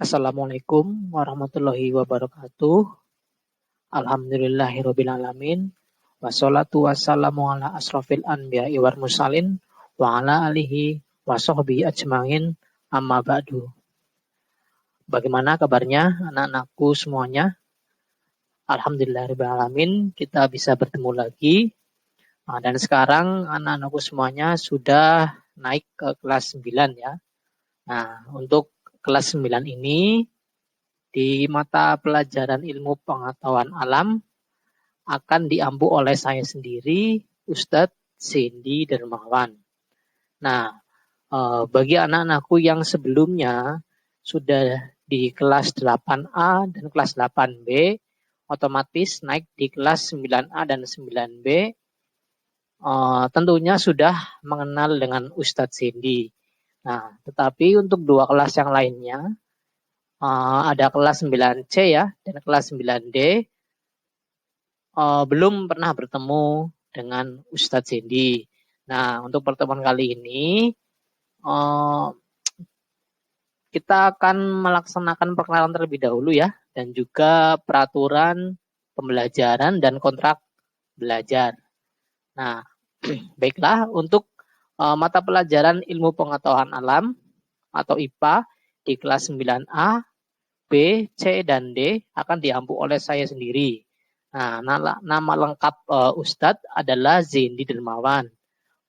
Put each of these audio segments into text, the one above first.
Assalamualaikum warahmatullahi wabarakatuh. Alhamdulillahirabbil alamin. Wassalatu wassalamu ala asrofil anbiya'i wal mursalin wa ala alihi wa sahbihi ajmain. Amma ba'du. Bagaimana kabarnya anak-anakku semuanya? Alhamdulillahirabbil alamin, kita bisa bertemu lagi. Dan sekarang anak-anakku semuanya sudah naik ke kelas 9 ya. Nah, untuk kelas 9 ini di mata pelajaran ilmu pengetahuan alam akan diampu oleh saya sendiri, Ustadz Zendi Dermawan. Nah, bagi anak-anakku yang sebelumnya sudah di kelas 8A dan kelas 8B, otomatis naik di kelas 9A dan 9B, tentunya sudah mengenal dengan Ustadz Zendi. Nah, tetapi untuk dua kelas yang lainnya, ada kelas 9C ya dan kelas 9D, belum pernah bertemu dengan Ustadz Zendi. Nah, untuk pertemuan kali ini kita akan melaksanakan perkenalan terlebih dahulu ya, dan juga peraturan pembelajaran dan kontrak belajar. Nah, baiklah, untuk mata pelajaran ilmu pengetahuan alam atau IPA di kelas 9A, B, C, dan D akan diampu oleh saya sendiri. Nah, nama lengkap Ustadz adalah Zendi Dermawan.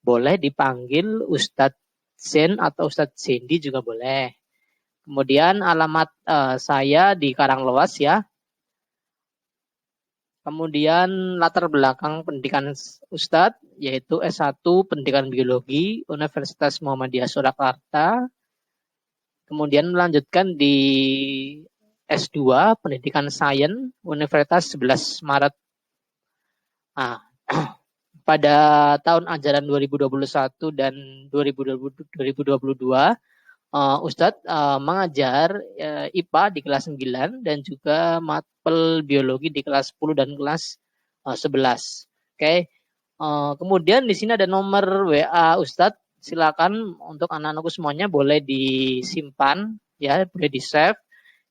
Boleh dipanggil Ustadz Zen atau Ustadz Zendi juga boleh. Kemudian alamat saya di Karanglewas ya. Kemudian latar belakang pendidikan Ustadz yaitu S1 Pendidikan Biologi Universitas Muhammadiyah Surakarta. Kemudian melanjutkan di S2 Pendidikan Sains Universitas 11 Maret. Nah, pada tahun ajaran 2021 dan 2022 Ustadz mengajar IPA di kelas 9 dan juga mapel biologi di kelas 10 dan kelas 11. Oke. Kemudian di sini ada nomor WA Ustadz. Silakan untuk anak-anakku semuanya boleh disimpan ya, boleh di-save.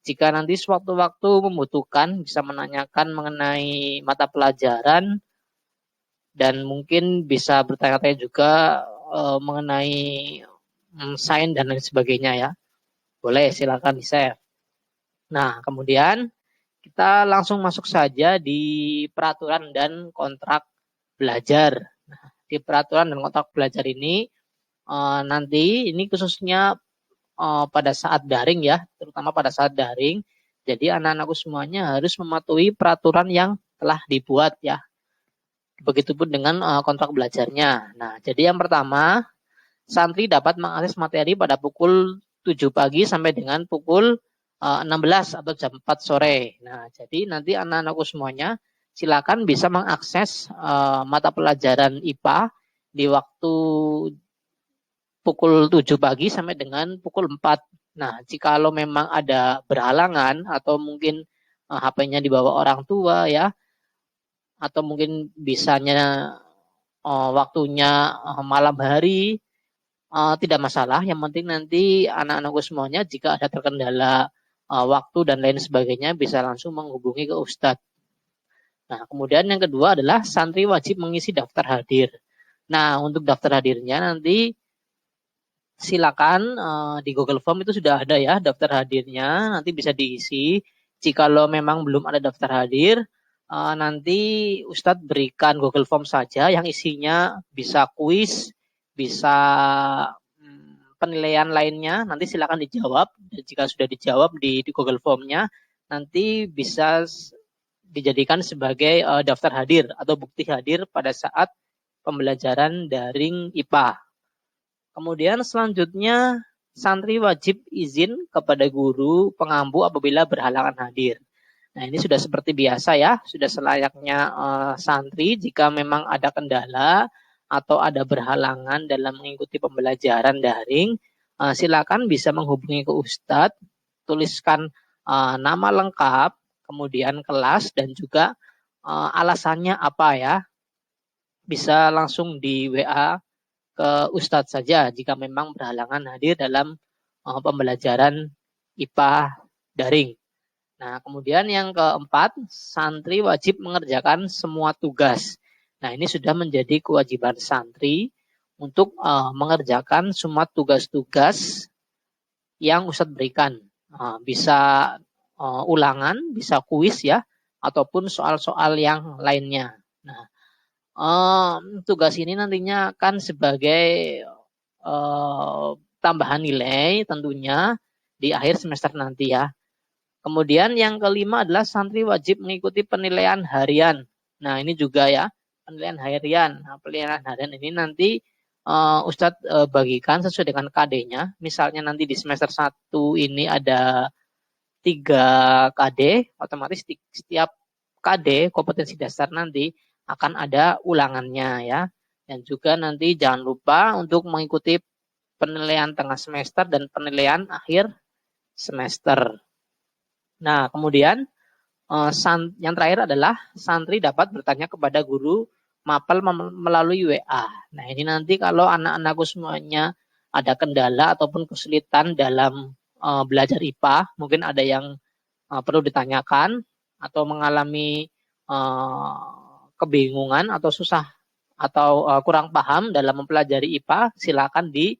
Jika nanti sewaktu-waktu membutuhkan bisa menanyakan mengenai mata pelajaran dan mungkin bisa bertanya-tanya juga mengenai sains dan lain sebagainya ya. Boleh, silakan di-save. Nah, kemudian kita langsung masuk saja di peraturan dan kontrak belajar. Nah, di peraturan dan kontrak belajar ini nanti ini khususnya pada saat daring ya, terutama pada saat daring. Jadi anak-anakku semuanya harus mematuhi peraturan yang telah dibuat ya. Begitupun dengan kontrak belajarnya. Nah, jadi yang pertama, santri dapat mengakses materi pada pukul 7 pagi sampai dengan pukul 16 atau jam 4 sore. Nah, jadi nanti anak-anakku semuanya silakan bisa mengakses mata pelajaran IPA di waktu pukul 7 pagi sampai dengan pukul 4. Nah, jikalau memang ada berhalangan atau mungkin HP-nya dibawa orang tua ya, atau mungkin bisanya waktunya malam hari, tidak masalah. Yang penting nanti anak-anakku semuanya jika ada terkendala waktu dan lain sebagainya bisa langsung menghubungi ke Ustadz. Nah, kemudian yang kedua adalah santri wajib mengisi daftar hadir. Nah, untuk daftar hadirnya nanti silakan di Google Form itu sudah ada ya daftar hadirnya, nanti bisa diisi. Jikalau memang belum ada daftar hadir, nanti Ustadz berikan Google Form saja yang isinya bisa kuis, bisa penilaian lainnya, nanti silakan dijawab. Dan jika sudah dijawab di Google Form-nya, nanti bisa dijadikan sebagai daftar hadir atau bukti hadir pada saat pembelajaran daring IPA. Kemudian selanjutnya, santri wajib izin kepada guru pengampu apabila berhalangan hadir. Nah, ini sudah seperti biasa ya, sudah selayaknya santri jika memang ada kendala atau ada berhalangan dalam mengikuti pembelajaran daring, silakan bisa menghubungi ke Ustadz, tuliskan nama lengkap, kemudian kelas dan juga alasannya apa ya. Bisa langsung di WA ke Ustadz saja jika memang berhalangan hadir dalam pembelajaran IPA daring. Nah, kemudian yang keempat, santri wajib mengerjakan semua tugas. Nah, ini sudah menjadi kewajiban santri untuk mengerjakan semua tugas-tugas yang Ustadz berikan. Bisa ulangan, bisa kuis ya, ataupun soal-soal yang lainnya. Nah, tugas ini nantinya akan sebagai tambahan nilai tentunya di akhir semester nanti ya. Kemudian yang kelima adalah santri wajib mengikuti penilaian harian. Nah, ini juga ya, penilaian harian. Nah, penilaian harian ini nanti Ustadz bagikan sesuai dengan KD-nya. Misalnya nanti di semester 1 ini ada 3 KD, otomatis setiap KD kompetensi dasar nanti akan ada ulangannya ya. Dan juga nanti jangan lupa untuk mengikuti penilaian tengah semester dan penilaian akhir semester. Nah, kemudian yang terakhir adalah santri dapat bertanya kepada guru mapel melalui WA. Nah, ini nanti kalau anak-anakku semuanya ada kendala ataupun kesulitan dalam belajar IPA, mungkin ada yang perlu ditanyakan atau mengalami kebingungan atau susah atau kurang paham dalam mempelajari IPA, silakan di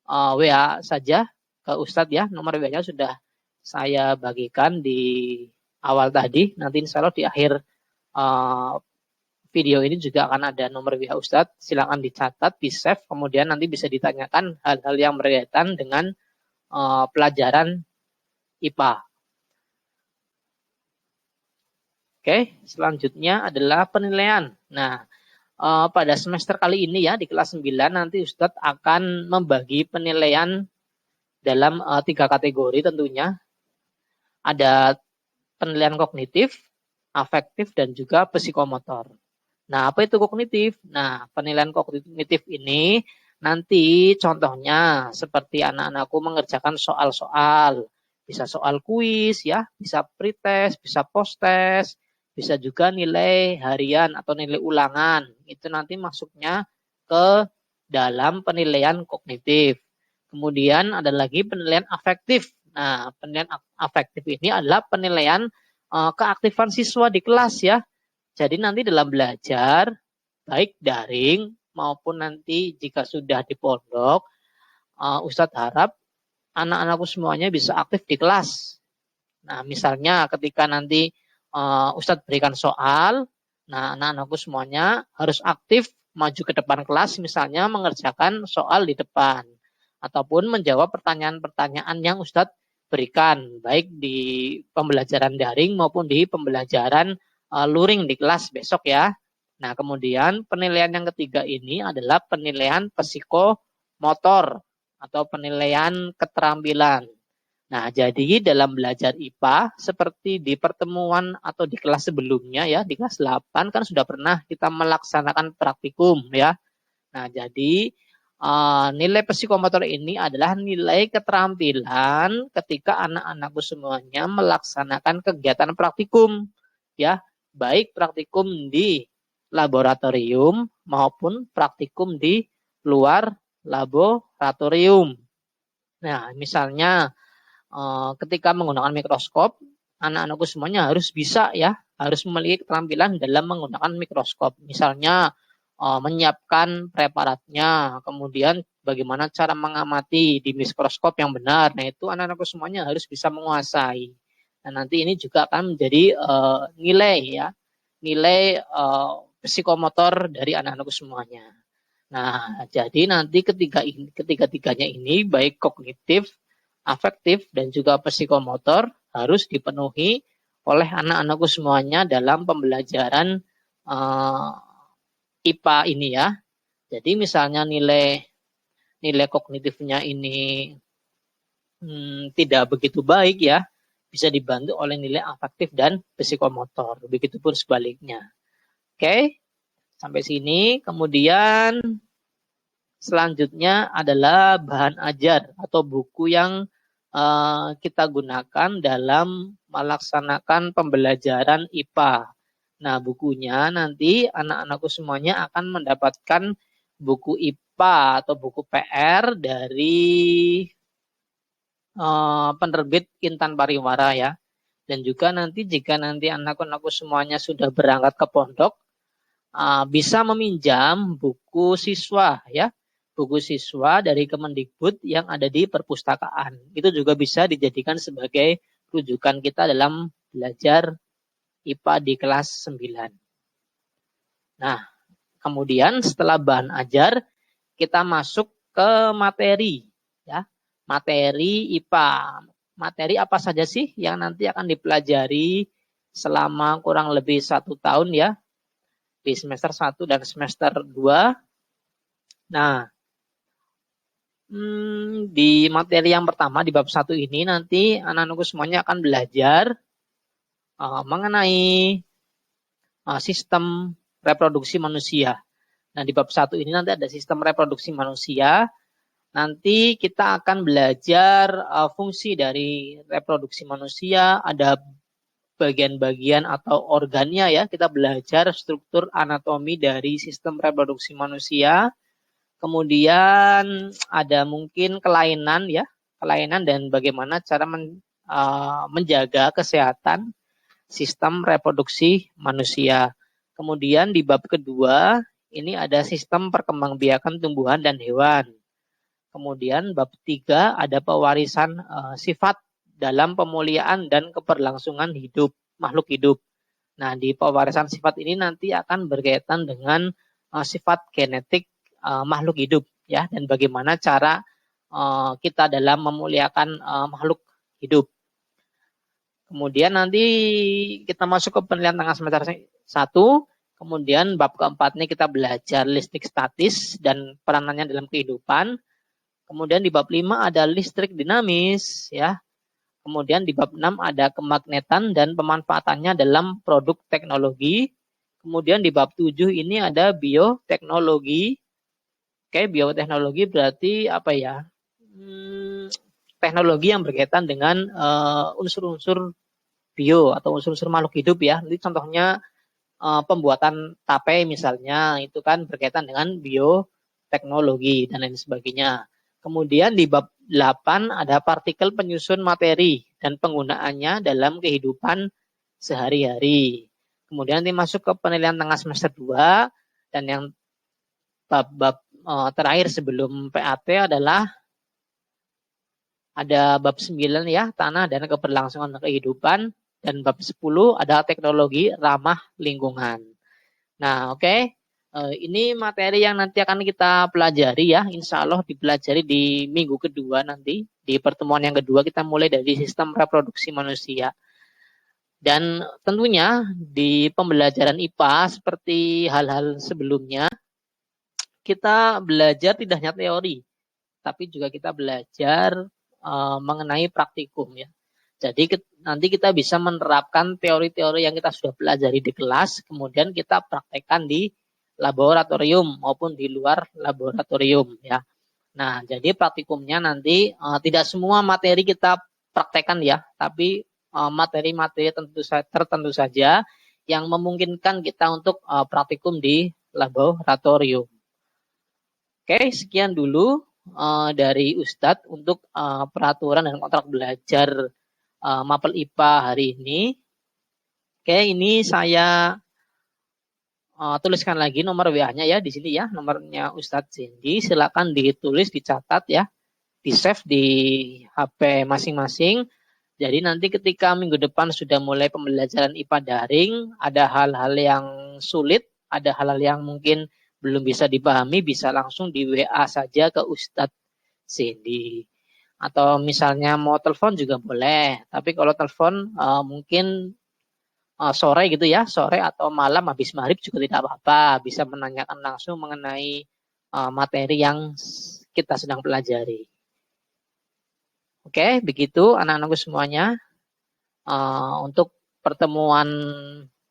WA saja ke Ustadz ya. Nomor WA-nya sudah saya bagikan di awal tadi. Nanti insya Allah di akhir video ini juga akan ada nomor WA Ustadz. Silakan dicatat, di save, kemudian nanti bisa ditanyakan hal-hal yang berkaitan dengan pelajaran IPA. Oke, selanjutnya adalah penilaian. Nah, pada semester kali ini ya di kelas 9 nanti Ustadz akan membagi penilaian dalam 3 kategori tentunya. Ada penilaian kognitif, afektif, dan juga psikomotor. Nah, apa itu kognitif? Nah, penilaian kognitif ini nanti contohnya seperti anak-anakku mengerjakan soal-soal, bisa soal kuis ya, bisa pretest, bisa posttest, bisa juga nilai harian atau nilai ulangan. Itu nanti masuknya ke dalam penilaian kognitif. Kemudian ada lagi penilaian afektif. Nah, penilaian afektif ini adalah penilaian keaktifan siswa di kelas ya. Jadi nanti dalam belajar, baik daring maupun nanti jika sudah di pondok, Ustadz harap anak-anakku semuanya bisa aktif di kelas. Nah, misalnya ketika nanti Ustadz berikan soal, nah anak-anakku semuanya harus aktif maju ke depan kelas, misalnya mengerjakan soal di depan. Ataupun menjawab pertanyaan-pertanyaan yang Ustadz berikan, baik di pembelajaran daring maupun di pembelajaran luring di kelas besok ya. Nah, kemudian penilaian yang ketiga ini adalah penilaian psikomotor atau penilaian keterampilan. Nah, jadi dalam belajar IPA seperti di pertemuan atau di kelas sebelumnya ya, di kelas 8 kan sudah pernah kita melaksanakan praktikum ya. Nah, jadi nilai psikomotor ini adalah nilai keterampilan ketika anak-anakku semuanya melaksanakan kegiatan praktikum ya, baik praktikum di laboratorium maupun praktikum di luar laboratorium. Nah, misalnya ketika menggunakan mikroskop, anak-anakku semuanya harus bisa ya, harus memiliki keterampilan dalam menggunakan mikroskop. Misalnya menyiapkan preparatnya, kemudian bagaimana cara mengamati di mikroskop yang benar. Nah, itu anak-anakku semuanya harus bisa menguasai. Nah, nanti ini juga akan menjadi nilai ya, nilai psikomotor dari anak-anakku semuanya. Nah, jadi nanti ketiga-tiganya ini baik kognitif, afektif, dan juga psikomotor harus dipenuhi oleh anak-anakku semuanya dalam pembelajaran IPA ini ya. Jadi misalnya nilai kognitifnya ini tidak begitu baik ya, bisa dibantu oleh nilai afektif dan psikomotor. Begitupun sebaliknya. Oke, sampai sini. Kemudian selanjutnya adalah bahan ajar atau buku yang kita gunakan dalam melaksanakan pembelajaran IPA. Nah, bukunya nanti anak-anakku semuanya akan mendapatkan buku IPA atau buku PR dari penerbit Intan Pariwara ya. Dan juga nanti jika nanti anak-anakku semuanya sudah berangkat ke pondok, bisa meminjam buku siswa ya, buku siswa dari Kemendikbud yang ada di perpustakaan. Itu juga bisa dijadikan sebagai rujukan kita dalam belajar IPA di kelas 9. Nah, kemudian setelah bahan ajar, kita masuk ke materi ya. Materi IPA. Materi apa saja sih yang nanti akan dipelajari selama kurang lebih 1 tahun ya, di semester 1 dan semester 2. Nah, di materi yang pertama di bab 1 ini nanti anak-anakku semuanya akan belajar mengenai sistem reproduksi manusia. Nah, di bab 1 ini nanti ada sistem reproduksi manusia. Nanti kita akan belajar fungsi dari reproduksi manusia, ada bagian-bagian atau organnya ya. Kita belajar struktur anatomi dari sistem reproduksi manusia. Kemudian ada mungkin kelainan ya, kelainan dan bagaimana cara menjaga kesehatan sistem reproduksi manusia. Kemudian di bab kedua ini ada sistem perkembangbiakan tumbuhan dan hewan. Kemudian bab 3 ada pewarisan sifat dalam pemuliaan dan keberlangsungan hidup makhluk hidup. Nah, di pewarisan sifat ini nanti akan berkaitan dengan sifat genetik makhluk hidup ya, dan bagaimana cara kita dalam memuliakan makhluk hidup. Kemudian nanti kita masuk ke penilaian tengah semester 1. Kemudian bab keempatnya kita belajar listrik statis dan peranannya dalam kehidupan. Kemudian di bab 5 ada listrik dinamis ya. Kemudian di bab 6 ada kemagnetan dan pemanfaatannya dalam produk teknologi. Kemudian di bab 7 ini ada bioteknologi. Oke, bioteknologi berarti apa ya? Teknologi yang berkaitan dengan unsur-unsur bio atau unsur-unsur makhluk hidup ya. Nanti contohnya pembuatan tape misalnya, itu kan berkaitan dengan bioteknologi dan lain sebagainya. Kemudian di bab 8 ada partikel penyusun materi dan penggunaannya dalam kehidupan sehari-hari. Kemudian nanti masuk ke penilaian tengah semester 2 dan yang bab terakhir sebelum PAT adalah ada bab 9 ya, tanah dan keberlangsungan kehidupan, dan bab 10 ada teknologi ramah lingkungan. Nah, oke. Ini materi yang nanti akan kita pelajari ya, insya Allah dipelajari di minggu kedua nanti. Di pertemuan yang kedua kita mulai dari sistem reproduksi manusia. Dan tentunya di pembelajaran IPA seperti hal-hal sebelumnya, kita belajar tidak hanya teori, tapi juga kita belajar mengenai praktikum ya. Jadi nanti kita bisa menerapkan teori-teori yang kita sudah pelajari di kelas, kemudian kita praktekkan di laboratorium maupun di luar laboratorium ya. Nah, jadi praktikumnya nanti tidak semua materi kita praktekkan ya, tapi materi-materi tertentu saja yang memungkinkan kita untuk praktikum di laboratorium. Oke, sekian dulu dari Ustadz untuk peraturan dan kontrak belajar Mapel IPA hari ini. Oke, ini saya tuliskan lagi nomor WA-nya ya di sini ya, nomornya Ustadz Zendi. Silakan ditulis, dicatat ya, di save di HP masing-masing. Jadi nanti ketika minggu depan sudah mulai pembelajaran IPA daring, ada hal-hal yang sulit, ada hal-hal yang mungkin belum bisa dipahami, bisa langsung di WA saja ke Ustadz Zendi. Atau misalnya mau telepon juga boleh, tapi kalau telepon mungkin sore gitu ya, sore atau malam habis maghrib juga tidak apa-apa, bisa menanyakan langsung mengenai materi yang kita sedang pelajari. Oke, begitu anak-anakku semuanya. Untuk pertemuan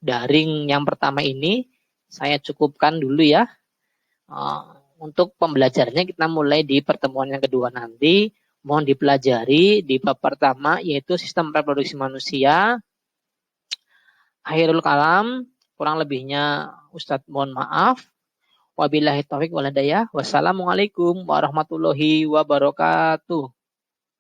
daring yang pertama ini saya cukupkan dulu ya. Untuk pembelajarannya kita mulai di pertemuan yang kedua nanti. Mohon dipelajari di bab pertama yaitu sistem reproduksi manusia. Akhirul kalam, kurang lebihnya Ustadz mohon maaf. Wabillahi taufiq wal hidayah. Wassalamualaikum warahmatullahi wabarakatuh.